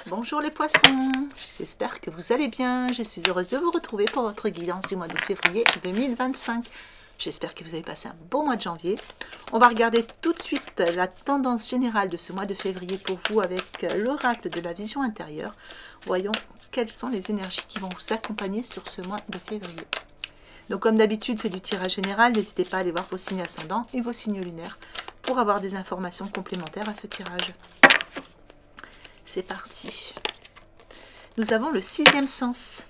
Bonjour les poissons, j'espère que vous allez bien. Je suis heureuse de vous retrouver pour votre guidance du mois de février 2025. J'espère que vous avez passé un bon mois de janvier. On va regarder tout de suite la tendance générale de ce mois de février pour vous avec l'oracle de la vision intérieure. Voyons quelles sont les énergies qui vont vous accompagner sur ce mois de février. Donc comme d'habitude, c'est du tirage général. N'hésitez pas à aller voir vos signes ascendants et vos signes lunaires pour avoir des informations complémentaires à ce tirage. C'est parti. Nous avons le 6e sens.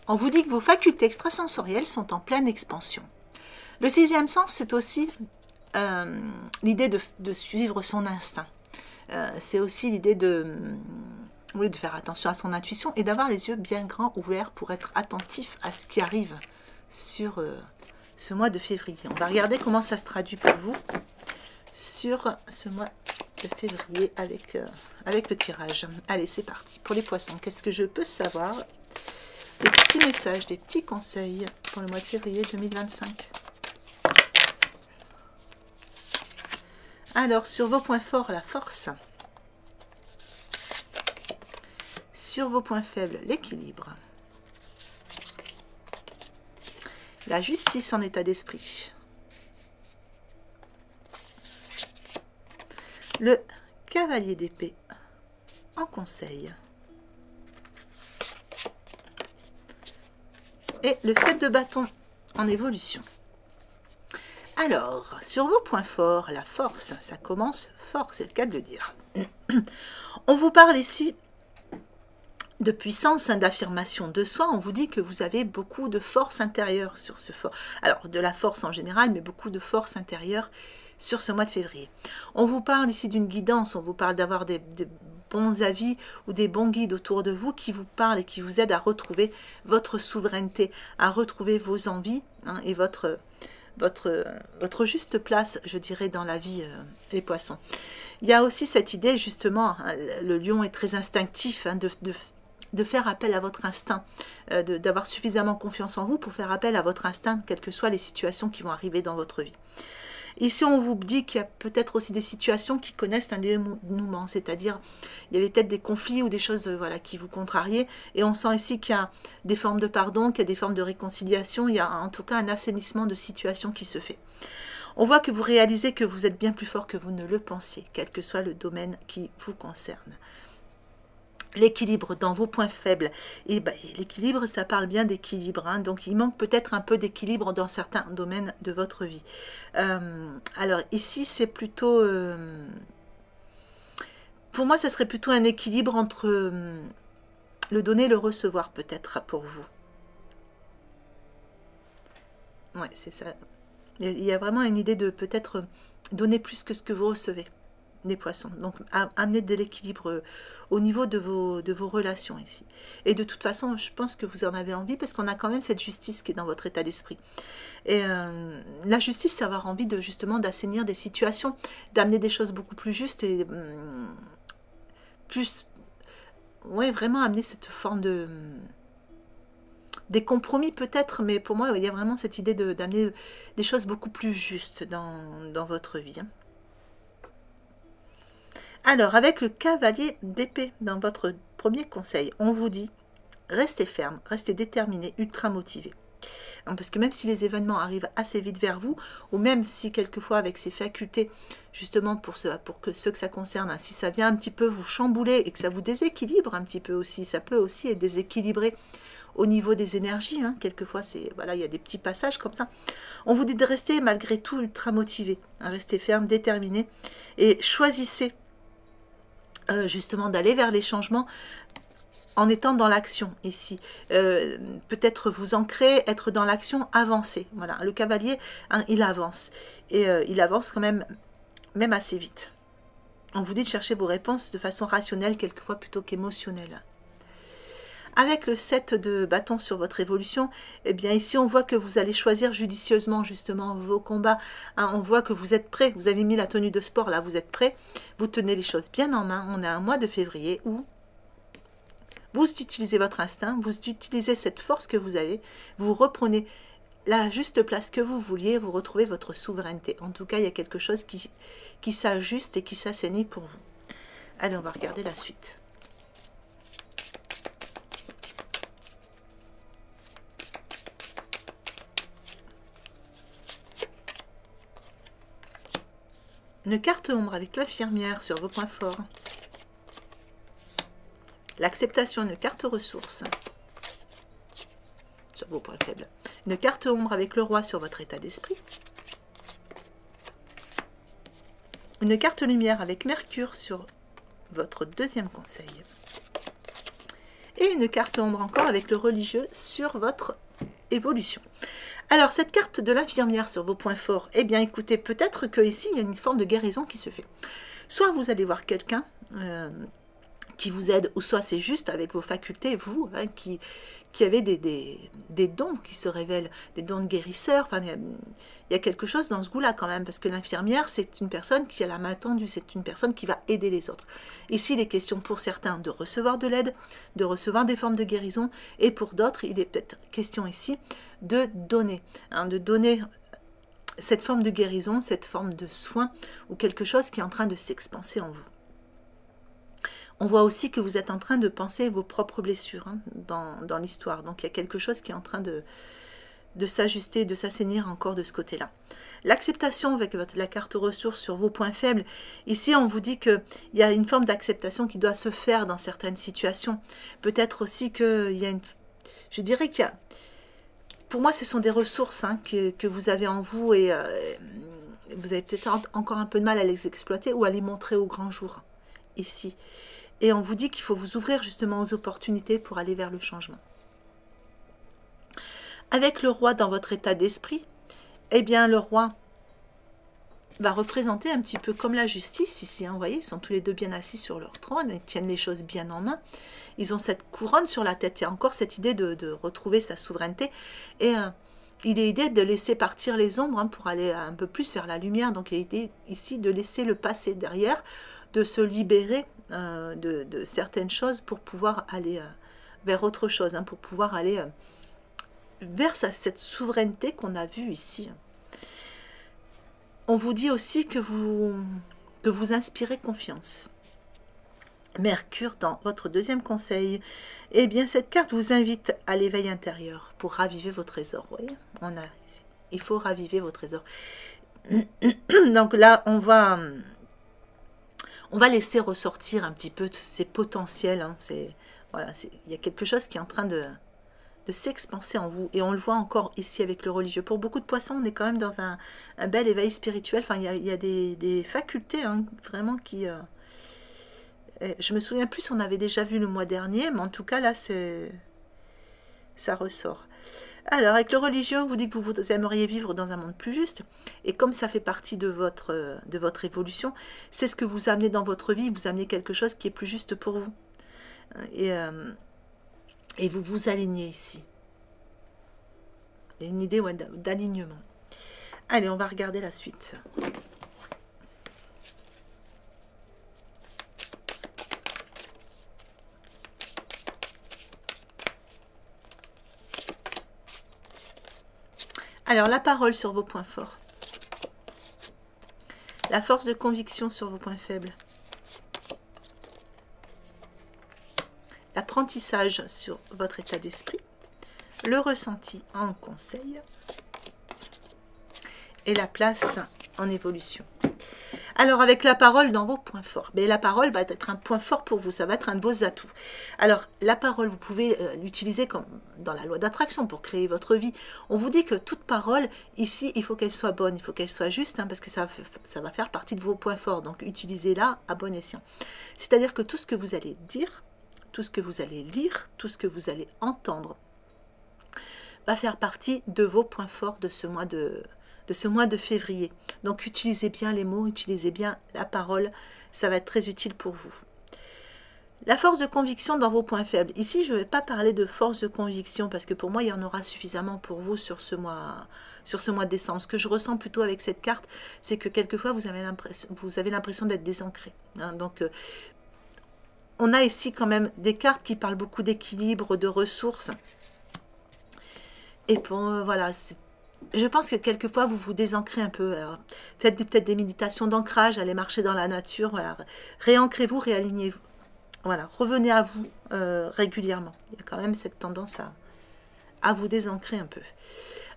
On vous dit que vos facultés extrasensorielles sont en pleine expansion. Le 6e sens, c'est aussi l'idée de suivre son instinct. C'est aussi l'idée de faire attention à son intuition et d'avoir les yeux bien grands ouverts pour être attentif à ce qui arrive sur ce mois de février. On va regarder comment ça se traduit pour vous sur ce mois de février avec le tirage. Allez, c'est parti. Pour les poissons, qu'est-ce que je peux savoir? Des petits messages, des petits conseils pour le mois de février 2025. Alors, sur vos points forts, la force. Sur vos points faibles, l'équilibre. La justice en état d'esprit. Le cavalier d'épée en conseil. Et le 7 de bâton en évolution. Alors, sur vos points forts, la force, ça commence fort, c'est le cas de le dire. On vous parle ici de puissance, d'affirmation de soi. On vous dit que vous avez beaucoup de force intérieure sur ce fort. Alors, de la force en général, mais beaucoup de force intérieure sur ce mois de février. On vous parle ici d'une guidance, on vous parle d'avoir des bons avis ou des bons guides autour de vous qui vous parlent et qui vous aident à retrouver votre souveraineté, à retrouver vos envies et votre juste place, je dirais, dans la vie, les poissons. Il y a aussi cette idée, justement, le lion est très instinctif, de faire appel à votre instinct, d'avoir suffisamment confiance en vous pour faire appel à votre instinct, quelles que soient les situations qui vont arriver dans votre vie. Ici, on vous dit qu'il y a peut-être aussi des situations qui connaissent un dénouement, c'est-à-dire il y avait peut-être des conflits ou des choses qui vous contrariaient, et on sent ici qu'il y a des formes de pardon, qu'il y a des formes de réconciliation, il y a en tout cas un assainissement de situation qui se fait. On voit que vous réalisez que vous êtes bien plus fort que vous ne le pensiez, quel que soit le domaine qui vous concerne. L'équilibre dans vos points faibles. Et l'équilibre, ça parle bien d'équilibre. Donc, il manque peut-être un peu d'équilibre dans certains domaines de votre vie. Alors, ici, c'est plutôt... pour moi, ça serait plutôt un équilibre entre le donner et le recevoir, peut-être, pour vous. Ouais, c'est ça. Il y a vraiment une idée de peut-être donner plus que ce que vous recevez. Des poissons, donc amener de l'équilibre au niveau de vos relations ici. Et de toute façon, je pense que vous en avez envie parce qu'on a quand même cette justice qui est dans votre état d'esprit. Et la justice, c'est avoir envie de justement d'assainir des situations, d'amener des choses beaucoup plus justes et plus, ouais, vraiment amener cette forme de des compromis peut-être, mais pour moi, il y a vraiment cette idée d'amener des choses beaucoup plus justes dans votre vie. Alors, avec le cavalier d'épée dans votre premier conseil, on vous dit, restez ferme, restez déterminé, ultra motivé. Parce que même si les événements arrivent assez vite vers vous, ou même si quelquefois avec ces facultés, justement pour ceux que ça concerne, si ça vient un petit peu vous chambouler et que ça vous déséquilibre un petit peu aussi, ça peut aussi être déséquilibré au niveau des énergies. Quelquefois, il y a des petits passages comme ça. On vous dit de rester malgré tout ultra motivé, restez ferme, déterminé, et choisissez justement d'aller vers les changements en étant dans l'action ici. Peut-être vous ancrer, être dans l'action, avancer. Voilà, le cavalier, il avance. Et il avance quand même assez vite. On vous dit de chercher vos réponses de façon rationnelle, quelquefois plutôt qu'émotionnelle. Avec le 7 de bâton sur votre évolution, eh bien ici on voit que vous allez choisir judicieusement justement vos combats. On voit que vous êtes prêts, vous avez mis la tenue de sport là, vous êtes prêts, vous tenez les choses bien en main. On a un mois de février où vous utilisez votre instinct, vous utilisez cette force que vous avez, vous reprenez la juste place que vous vouliez, vous retrouvez votre souveraineté. En tout cas, il y a quelque chose qui s'ajuste et qui s'assainit pour vous. Allez, on va regarder la suite. Une carte ombre avec l'infirmière sur vos points forts. L'acceptation, une carte ressources sur vos points faibles. Une carte ombre avec le roi sur votre état d'esprit. Une carte lumière avec Mercure sur votre deuxième conseil. Et une carte ombre encore avec le religieux sur votre évolution. Alors, cette carte de l'infirmière sur vos points forts, eh bien, écoutez, peut-être qu'ici, il y a une forme de guérison qui se fait. Soit vous allez voir quelqu'un qui vous aide, ou soit c'est juste avec vos facultés, vous, hein, qui avez des dons qui se révèlent, des dons de guérisseur. Enfin, il y a quelque chose dans ce goût-là quand même, parce que l'infirmière, c'est une personne qui a la main tendue, c'est une personne qui va aider les autres. Ici, il est question pour certains de recevoir de l'aide, de recevoir des formes de guérison, et pour d'autres, il est peut-être question ici de donner, hein, de donner cette forme de guérison, cette forme de soin, ou quelque chose qui est en train de s'expanser en vous. On voit aussi que vous êtes en train de penser vos propres blessures, hein, dans l'histoire. Donc il y a quelque chose qui est en train de s'ajuster, de s'assainir encore de ce côté-là. L'acceptation avec la carte ressources sur vos points faibles. Ici, on vous dit qu'il y a une forme d'acceptation qui doit se faire dans certaines situations. Peut-être aussi qu'il y a une... Je dirais qu'il y a... Pour moi, ce sont des ressources, hein, que vous avez en vous et vous avez peut-être encore un peu de mal à les exploiter ou à les montrer au grand jour, ici. Et on vous dit qu'il faut vous ouvrir justement aux opportunités pour aller vers le changement. Avec le roi dans votre état d'esprit, eh bien le roi va représenter un petit peu comme la justice ici. Hein, vous voyez, ils sont tous les deux bien assis sur leur trône, ils tiennent les choses bien en main. Ils ont cette couronne sur la tête. Il y a encore cette idée de retrouver sa souveraineté. Et il est idée de laisser partir les ombres, hein, pour aller un peu plus vers la lumière. Donc il est idée ici de laisser le passé derrière, de se libérer de certaines choses pour pouvoir aller vers autre chose, hein, pour pouvoir aller vers cette souveraineté qu'on a vue ici. On vous dit aussi que vous inspirez confiance. Mercure dans votre deuxième conseil. Eh bien, cette carte vous invite à l'éveil intérieur pour raviver vos trésors. Vous voyez, il faut raviver vos trésors. Donc là, on va laisser ressortir un petit peu ces potentiels. Hein. Voilà, il y a quelque chose qui est en train de s'expanser en vous. Et on le voit encore ici avec le religieux. Pour beaucoup de poissons, on est quand même dans un bel éveil spirituel. Enfin, il y a des facultés, hein, vraiment qui... je me souviens plus si on avait déjà vu le mois dernier, mais en tout cas, là, ça ressort. Alors, avec le religieux, on vous dit que vous aimeriez vivre dans un monde plus juste. Et comme ça fait partie de votre évolution, c'est ce que vous amenez dans votre vie. Vous amenez quelque chose qui est plus juste pour vous. Et vous vous alignez ici. Il y a une idée, ouais, d'alignement. Allez, on va regarder la suite. Alors, la parole sur vos points forts. La force de conviction sur vos points faibles. L'apprentissage sur votre état d'esprit. Le ressenti en conseil. Et la place en évolution. Alors, avec la parole dans vos points forts, mais la parole va être un point fort pour vous, ça va être un de vos atouts. Alors, la parole, vous pouvez l'utiliser comme dans la loi d'attraction pour créer votre vie. On vous dit que toute parole, ici, il faut qu'elle soit bonne, il faut qu'elle soit juste, hein, parce que ça va faire partie de vos points forts. Donc, utilisez-la à bon escient. C'est-à-dire que tout ce que vous allez dire, tout ce que vous allez lire, tout ce que vous allez entendre, va faire partie de vos points forts de ce mois de février. Donc utilisez bien les mots, utilisez bien la parole, ça va être très utile pour vous. La force de conviction dans vos points faibles. Ici, je ne vais pas parler de force de conviction parce que pour moi, il y en aura suffisamment pour vous sur ce mois de décembre. Ce que je ressens plutôt avec cette carte, c'est que quelquefois, vous avez l'impression d'être désancré. Hein, donc, on a ici quand même des cartes qui parlent beaucoup d'équilibre, de ressources. Et bon, voilà, je pense que quelquefois vous vous désancrez un peu. Alors, faites peut-être des méditations d'ancrage, allez marcher dans la nature, voilà. Réancrez-vous, réalignez-vous. Voilà, revenez à vous régulièrement. Il y a quand même cette tendance à vous désancrer un peu.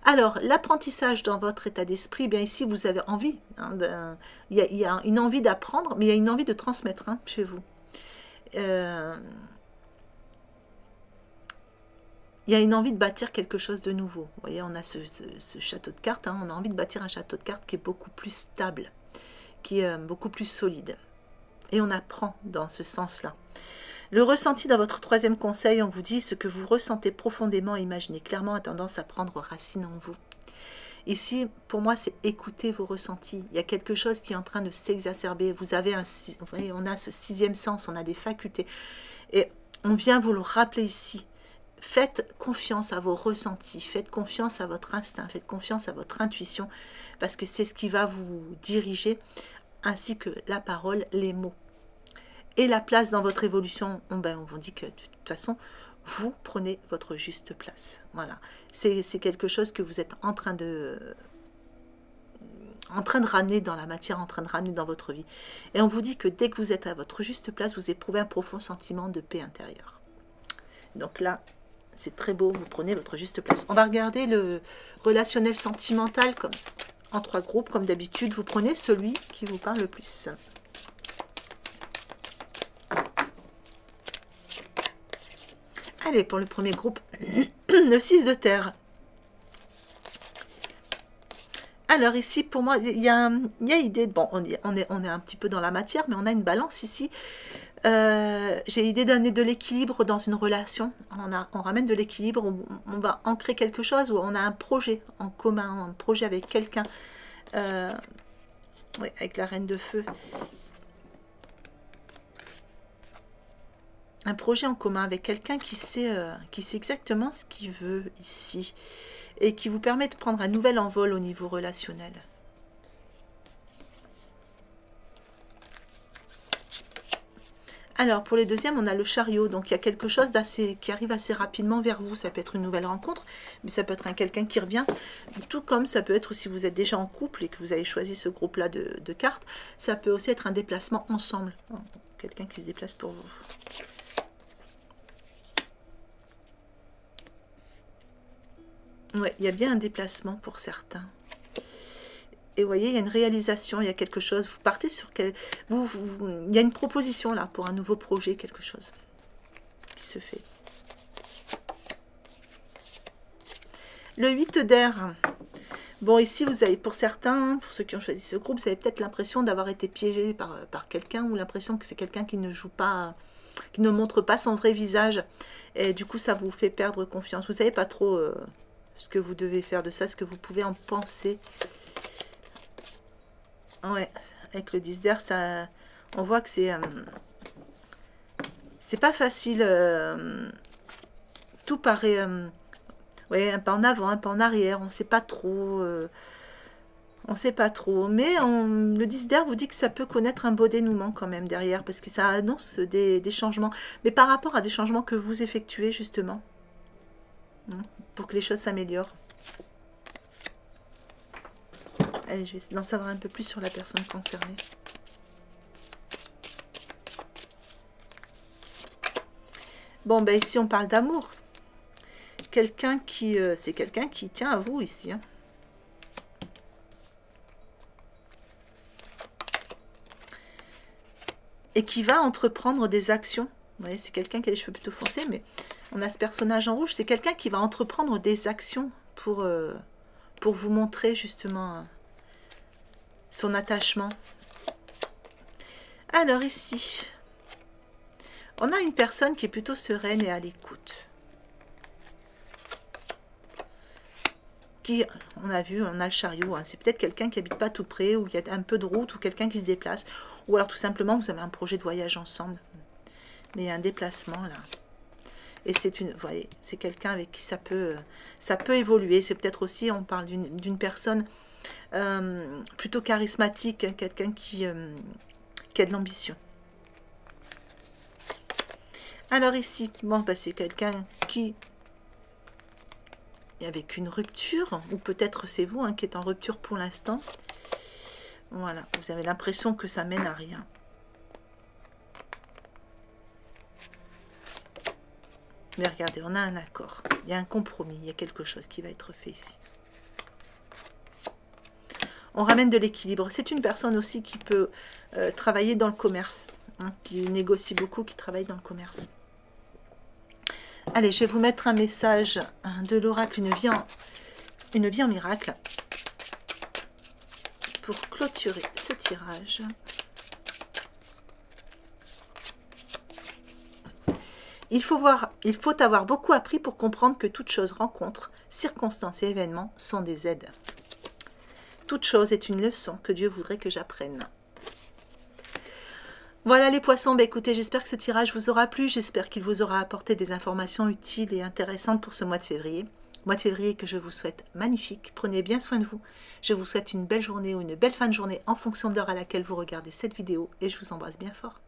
Alors, l'apprentissage dans votre état d'esprit, bien ici, vous avez envie. Hein, il y a une envie d'apprendre, mais il y a une envie de transmettre hein, chez vous. Il y a une envie de bâtir quelque chose de nouveau. Vous voyez, on a ce château de cartes. Hein, on a envie de bâtir un château de cartes qui est beaucoup plus stable, qui est beaucoup plus solide. Et on apprend dans ce sens-là. Le ressenti dans votre troisième conseil, on vous dit ce que vous ressentez profondément, imaginez clairement, a tendance à prendre racine en vous. Ici, pour moi, c'est écouter vos ressentis. Il y a quelque chose qui est en train de s'exacerber. Vous avez vous voyez, on a ce sixième sens, on a des facultés. Et on vient vous le rappeler ici. Faites confiance à vos ressentis, faites confiance à votre instinct, faites confiance à votre intuition, parce que c'est ce qui va vous diriger, ainsi que la parole, les mots. Et la place dans votre évolution, on vous dit que de toute façon, vous prenez votre juste place. Voilà, c'est quelque chose que vous êtes en train de ramener dans la matière, en train de ramener dans votre vie. Et on vous dit que dès que vous êtes à votre juste place, vous éprouvez un profond sentiment de paix intérieure. Donc là, c'est très beau, vous prenez votre juste place. On va regarder le relationnel sentimental comme ça, en 3 groupes, comme d'habitude. Vous prenez celui qui vous parle le plus. Allez, pour le premier groupe, le 6 de terre. Alors ici, pour moi, il y a idée, bon, on est un petit peu dans la matière, mais on a une balance ici. J'ai l'idée d'amener de l'équilibre dans une relation. On ramène de l'équilibre, on va ancrer quelque chose, ou on a un projet en commun, un projet avec quelqu'un. Oui, avec la reine de feu. Un projet en commun avec quelqu'un qui sait exactement ce qu'il veut ici et qui vous permet de prendre un nouvel envol au niveau relationnel. Alors, pour les deuxièmes, on a le chariot. Donc, il y a quelque chose qui arrive assez rapidement vers vous. Ça peut être une nouvelle rencontre, mais ça peut être quelqu'un qui revient. Tout comme ça peut être, si vous êtes déjà en couple et que vous avez choisi ce groupe-là de cartes, ça peut aussi être un déplacement ensemble. Quelqu'un qui se déplace pour vous. Ouais, il y a bien un déplacement pour certains. Et vous voyez, il y a une réalisation, il y a quelque chose. Vous partez sur il y a une proposition là pour un nouveau projet, quelque chose qui se fait. Le 8 d'air. Bon, ici, vous avez, pour certains, pour ceux qui ont choisi ce groupe, vous avez peut-être l'impression d'avoir été piégé par quelqu'un, ou l'impression que c'est quelqu'un qui ne joue pas, qui ne montre pas son vrai visage. Et du coup, ça vous fait perdre confiance. Vous ne savez pas trop ce que vous devez faire de ça, ce que vous pouvez en penser. Ouais, avec le 10 d'air, ça, on voit que c'est pas facile. Tout paraît, ouais, un pas en avant, un pas en arrière. On ne sait pas trop. On sait pas trop. Mais le 10 d'air vous dit que ça peut connaître un beau dénouement quand même derrière, parce que ça annonce des changements. Mais par rapport à des changements que vous effectuez justement, pour que les choses s'améliorent. Allez, je vais essayer d'en savoir un peu plus sur la personne concernée. Bon, ben ici, on parle d'amour. Quelqu'un qui... c'est quelqu'un qui tient à vous ici. Hein. Et qui va entreprendre des actions. Vous voyez, c'est quelqu'un qui a les cheveux plutôt foncés, mais on a ce personnage en rouge. C'est quelqu'un qui va entreprendre des actions pour vous montrer justement... son attachement. Alors ici, on a une personne qui est plutôt sereine et à l'écoute. Qui, on a vu, on a le chariot, hein, c'est peut-être quelqu'un qui habite pas tout près, ou il y a un peu de route, ou quelqu'un qui se déplace, ou alors tout simplement vous avez un projet de voyage ensemble. Mais il y a un déplacement là. Et c'est une, vous voyez, c'est quelqu'un avec qui ça peut évoluer. C'est peut-être aussi, on parle d'une personne plutôt charismatique, hein, quelqu'un qui a de l'ambition. Alors ici, bon, bah, c'est quelqu'un qui et avec une rupture, ou peut-être c'est vous hein, qui êtes en rupture pour l'instant. Voilà, vous avez l'impression que ça mène à rien. Mais regardez, on a un accord, il y a un compromis, il y a quelque chose qui va être fait ici. On ramène de l'équilibre. C'est une personne aussi qui peut travailler dans le commerce, hein, qui négocie beaucoup, qui travaille dans le commerce. Allez, je vais vous mettre un message de l'oracle, une vie en miracle, pour clôturer ce tirage. Il faut avoir beaucoup appris pour comprendre que toute chose, rencontre, circonstances et événements sont des aides. Toute chose est une leçon que Dieu voudrait que j'apprenne. Voilà les poissons, bah écoutez, j'espère que ce tirage vous aura plu, j'espère qu'il vous aura apporté des informations utiles et intéressantes pour ce mois de février. Mois de février que je vous souhaite magnifique, prenez bien soin de vous. Je vous souhaite une belle journée ou une belle fin de journée en fonction de l'heure à laquelle vous regardez cette vidéo et je vous embrasse bien fort.